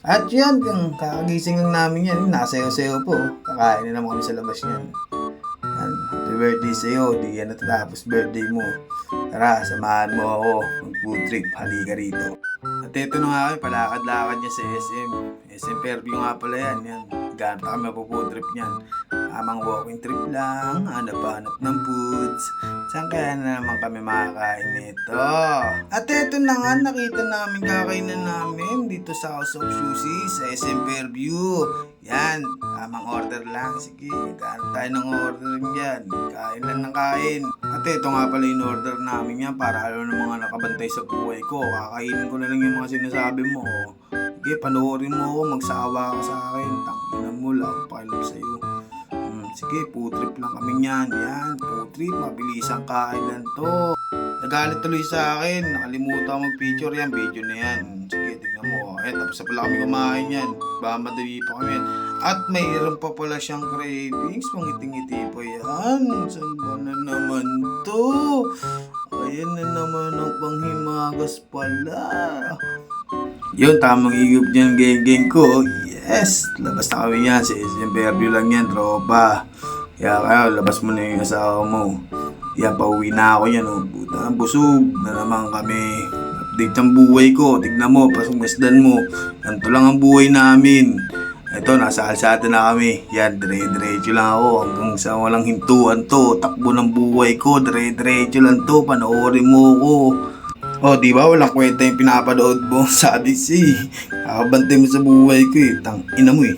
At yan, kung kakagising lang namin yan, nasayo-sayo po. Kakain na naman kami sa labas yan. Yan, happy birthday sa'yo, di yan natatapos birthday mo. Tara, samahan mo ako, mag-food trip, halika rito. At ito na nga kami, palakad-lakad niya sa SM. SM Fairview nga pala yan, yan. Ganap na kami mapu-food trip niyan. Amang walking trip lang, hanap-hanap ng foods. Saan kaya na naman kami makakain nito? At ito na nga, nakita namin kakainan namin dito sa House of Sushi sa SM Fairview. Yan, tamang order lang. Sige, ganap tayo ng order dyan. Kain lang ng kain. At ito nga pala yung order namin yan para alam ng mga nakabantay sa buhay ko. Kakainin ko na lang yung mga sinasabi mo. Sige, panoorin mo ako, magsawa ka sa akin. Tanginan mo lang, pakialam sa'yo. Sige, food trip lang kami niyan. Yan, food trip, mabilisang kain lang to. Nagalit tuloy sa akin, nakalimutan ko mag-picture yan, video na yan. Sige, tignan mo. Tapos na pala kami kumain yan. Baka madali pa kami yan. At mayroon pa pala siyang cravings, mangiting-ngiti pa yan. Saan ba na naman to? Ayan na naman ang panghimagas pala. Yun, tamang higup niyan, geng-geng ko. Yes, labas na kami yan. Sa SM Fairview lang yan, tropa. Kaya kayo, labas mo na yung asawa mo. Yan, pauwi na ako yan. Oh. Puta, busog na naman kami. Update ang buhay ko. Tignan mo, pasungmasdan mo. Ganito lang ang buhay namin. Ito, nasa kalsada na kami. Yan, dire-diretso lang ako. Hanggang sa walang hintuan to. Takbo ng buhay ko. Dire-diretso lang to. Panoorin mo ko. Oh, di ba walang kwenta yung pinapanood mo? Sabi si, kakabantay mo sa buhay ko eh. Tang ina mo eh.